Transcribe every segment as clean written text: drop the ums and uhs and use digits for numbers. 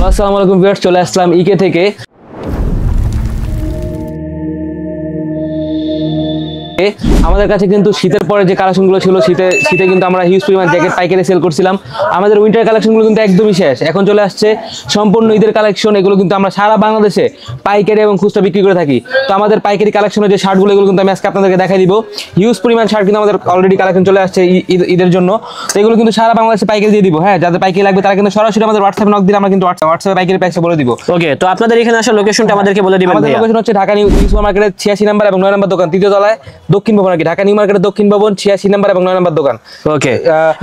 আসসালামু আলাইকুম ভিউয়ার্স, চলে আসলাম ইকে থেকে। আমাদের কাছে কিন্তু শীতের পরে যে কালেকশনগুলো ছিল, শীতে কিন্তু আমরা হিউজ পরিমাণ জ্যাকেট পাইকারি সেল করছিলাম। আমাদের উইন্টার কালেকশনগুলো কিন্তু একদমই শেষ, এখন চলে আসছে সম্পূর্ণ ঈদের কালেকশন। এগুলো কিন্তু আমরা সারা বাংলাদেশে পাইকারি এবং খুচরা বিক্রি করে থাকি। তো আমাদের পাইকারি কালেকশনের যে শার্টগুলো, এগুলো কিন্তু আমি আজকে আপনাদেরকে দেখাই দিব। হিউজ পরিমাণ শার্ট কিন্তু আমাদের অলরেডি কালেকশন চলে আসছে ঈদের জন্য। তো এগুলো কিন্তু সারা বাংলাদেশে পাইকারি দিয়ে দিব। হ্যাঁ, যাদের পাইকারি লাগবে তারা কিন্তু সরাসরি আমাদের হোয়াটসঅ্যাপে নক দিলে আমরা কিন্তু হোয়াটসঅ্যাপে পাইকারি প্রাইসটা বলে দিব। ওকে, তো আপনাদের এখানে আসা লোকেশনটা আমাদেরকে বলে দিবেন। আমাদের লোকেশন হচ্ছে ঢাকা নিউ সুপারমার্কেটের 86 নম্বর এবং 9 নম্বর দোকান, তৃতীয় তলায় দক্ষিণ ভবন। ঢাকা নিউ মার্কেটের দক্ষিণ ভবন 86 নম্বর এবং 9 নম্বর দোকান। ওকে,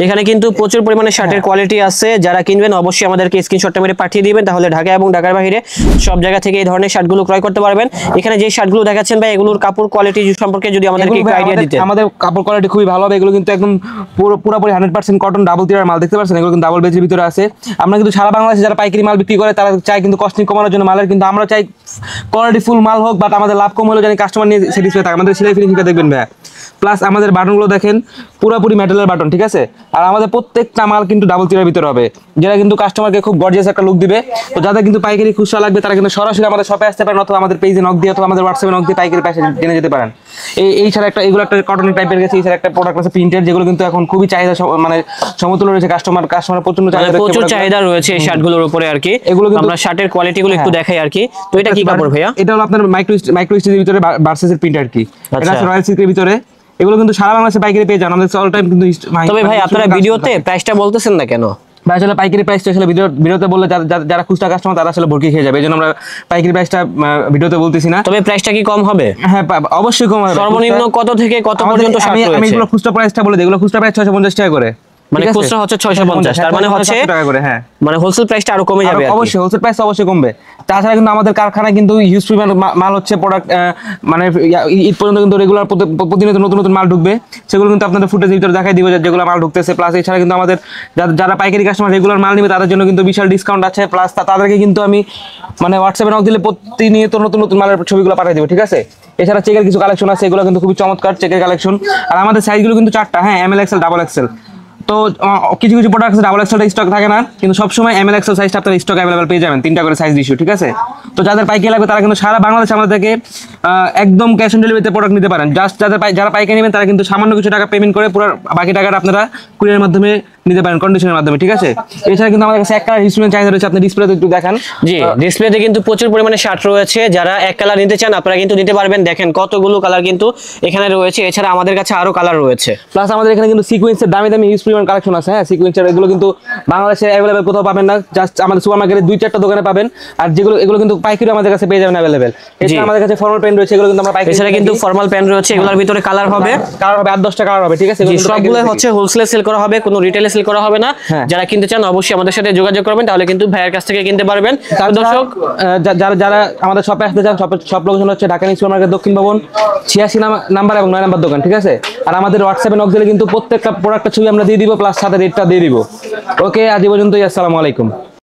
এখানে কিন্তু প্রচুর পরিমাণে শার্টের কোয়ালিটি আছে। যারা কিনবেন অবশ্যই আমাদেরকে স্ক্রিনশটটা মেরে পাঠিয়ে দিবেন, তাহলে ঢাকা এবং ঢাকার বাইরে সব জায়গা থেকে এই ধরনের শার্টগুলো ক্রয় করতে পারবেন। এখানে যে শার্টগুলো দেখাচ্ছেন ভাই, এগুলোর কাপড় কোয়ালিটি সম্পর্কে যদি আমাদেরকে একটু আইডিয়া দিতেন। আমাদের কাপড় কোয়ালিটি খুবই ভালো হবে। এগুলো কিন্তু একদম পুরোপুরি 100% কটন ডাবল টিয়ার মাল, দেখতে পাচ্ছেন। এগুলো কিন্তু ডাবল বেজের ভিতরে আছে। আমরা কিন্তু সারা বাংলাদেশে যারা পাইকারি মাল বিক্রি করে তারা চাই কিন্তু কস্টিং কমানোর জন্য মালের, কিন্তু আমরা চাই কোয়ালিটি ফুল মাল হোক, বাট আমাদের লাভ কম হলে জানি কাস্টমার নিয়ে স্যাটিসফাই থাকে। আমাদের সেলাই ফিনিশিংটা দেখবেন ভাই, প্লাস আমাদের বাটনগুলো দেখেন পুরোপুরি মেটালের বাটন, ঠিক আছে। আর আমাদের প্রত্যেকটা মাল কিন্তু ডাবল টিয়ারের ভিতরে হবে, যেটা কিন্তু কাস্টমারকে খুব গর্জিয়াস একটা লুক দিবে। তো যাদের কিন্তু পাইকারি খুচরা লাগবে তারা কিন্তু সরাসরি আমাদের শপে আসতে পারেন, অথবা আমাদের পেজে নক দিয়ে অথবা আমাদের হোয়াটসঅ্যাপে নক দিয়ে পাইকারি পয়সা জেনে যেতে পারেন। এই ছাড়া এগুলো একটা কটনের টাইপের গেছে। এই ছাড়া একটা প্রোডাক্ট আছে প্রিন্টেড, যেগুলো কিন্তু এখন খুবই চাহিদা, মানে সমতুল্য রয়েছে। কাস্টমার প্রচুর চাহিদা রয়েছে এই শার্টগুলোর উপরে আর কি। এগুলো আমরা শার্টের কোয়ালিটিগুলো একটু দেখাই আর কি। তো এটা কি কাপড় ভাইয়া? এটা হলো আপনার মাইক্রো স্টিচের ভিতরে ভার্সেসের প্রিন্ট আর কি। এটা আছে রয়্যাল সিল্কের ভিতরে। এগুলো কিন্তু সারা বাংলাদেশে পাইকারি পেয়ে যান আমাদের অল টাইম কিন্তু। তবে ভাই আপনারা ভিডিওতে প্রাইসটা বলতেছেন না কেন? ভাই আসলে পাইকারি প্রাইসটা আসলে ভিডিওতে বললে যারা খুচরা কাস্টমার তারা আসলে ভরকি খেয়ে যাবে, এই জন্য আমরা পাইকারি প্রাইসটা ভিডিওতে বলতেছি না। তবে প্রাইসটা কি কম হবে? হ্যাঁ, অবশ্যই কম হবে। সর্বনিম্ন কত থেকে কত পর্যন্ত শার্ট রয়েছে? আমি এগুলো খুচরা প্রাইসটা বলে দিই। এগুলো খুচরা প্রাইস 650 টাকা করে, মানে খুচরা হচ্ছে 650, তার মানে হচ্ছে টাকা করে। হ্যাঁ, মানে হোলসেল প্রাইসটা আরো কমে যাবে। অবশ্যই হোলসেল প্রাইস অবশ্যই কমবে। তাছাড়া কিন্তু আমাদের কারখানায় কিন্তু হিউজ পরিমাণ মাল হচ্ছে প্রোডাক্ট, মানে ঈদ পর্যন্ত কিন্তু রেগুলার প্রতিনিয়ত নতুন নতুন মাল ঢুকবে। সেগুলো কিন্তু আপনাদের ফুটেজের ভিতরে দেখাই দিব যেগুলো মাল ঢুকতেছে। প্লাস এছাড়া কিন্তু আমাদের যারা পাইকারি কাস্টমার রেগুলার মাল নেবে তাদের জন্য কিন্তু বিশাল ডিসকাউন্ট আছে। প্লাস তাদেরকে কিন্তু আমি মানে হোয়াটসঅ্যাপে নক দিলে প্রতিনিয়ত নতুন নতুন মালের ছবিগুলো পাঠিয়ে দেবো, ঠিক আছে। এছাড়া চেকের কিছু কালেকশন আছে, এগুলো কিন্তু খুবই চমৎকার চেকের কালেকশন। আর আমাদের সাইজগুলো কিন্তু 4টা, হ্যাঁ, এমএল এক্সেল ডাবল এক্সেল। তো কিছু কিছু প্রোডাক্ট ডাবল এক্সেলটা স্টক থাকে না, কিন্তু সবসময় এমএল এক্সেল সাইজটা আপনারা স্টক অ্যাভেলেবল পেয়ে যাবেন। 3টা করে সাইজ ইস্যু, ঠিক আছে। তো যাদের পাইকারি লাগবে তারা কিন্তু সারা বাংলাদেশে আমাদের থেকে একদম ক্যাশ অন ডেলিভারিতে প্রোডাক্ট নিতে পারেন। জাস্ট যারা পাইকারি নেবেন তারা কিন্তু সামান্য কিছু টাকা পেমেন্ট করে পুরো বাকি টাকাটা আপনারা কুরিয়ারের মাধ্যমে নিতে পারেন, কন্ডিশনের মাধ্যমে, ঠিক আছে। এছাড়া কিন্তু আমাদের কাছে এক কালার হিউজ চাহিদা রয়েছে। আপনি ডিসপ্লেতে একটু দেখান। জি, ডিসপ্লেতে কিন্তু প্রচুর পরিমাণে শার্ট রয়েছে। যারা এক কালার নিতে চান আপনারা কিন্তু নিতে পারবেন। দেখেন কতগুলো কালার কিন্তু এখানে রয়েছে। এছাড়া আমাদের কাছে আরো কালার রয়েছে। প্লাস আমাদের এখানে কিন্তু সিকোয়েন্সের দামি হিউজ পরিমাণ কালেকশন আছে। হ্যাঁ, সিকোয়েন্সের এগুলো কিন্তু বাংলাদেশে অ্যাভেলেবেল কোথাও পাবেন না, জাস্ট আমাদের সুপারমার্কেটে 2-4টা দোকানে পাবেন। আর এগুলো কিন্তু পাইকারি আমাদের কাছে পেয়ে যাবেন অ্যাভেলেবল। এছাড়া আমাদের কাছে ফর্মাল প্যান্ট রয়েছে, এগুলো কিন্তু আমরা পাইকারি। এছাড়া কিন্তু ফর্মাল প্যান্ট রয়েছে, এগুলোর ভিতরে কালার হবে 8-10টা কালার হবে, ঠিক আছে। সবগুলো হচ্ছে হোলসেলে সেল করা হবে, কোনো রিটেলে সেল করা হবে না। যারা কিনতে চান অবশ্যই আমাদের সাথে যোগাযোগ করবেন, তাহলে কিন্তু ভাইয়ের কাছ থেকে কিনতে পারবেন। তার দর্শক যারা আমাদের শপে আসতে চান, শপ লোকেশন হচ্ছে ঢাকা নিউ সুপারমার্কেট দক্ষিণ ভবন 86 নাম্বার এবং 9 নম্বর দোকান, ঠিক আছে। আর আমাদের হোয়াটসঅ্যাপে নক দিলে কিন্তু প্রত্যেকটা প্রোডাক্টের ছবি আমরা দিয়ে দিব, প্লাস সাথে রেটটা দিয়ে দিব। ওকে, আজ এই পর্যন্তই। আসসালামু আলাইকুম।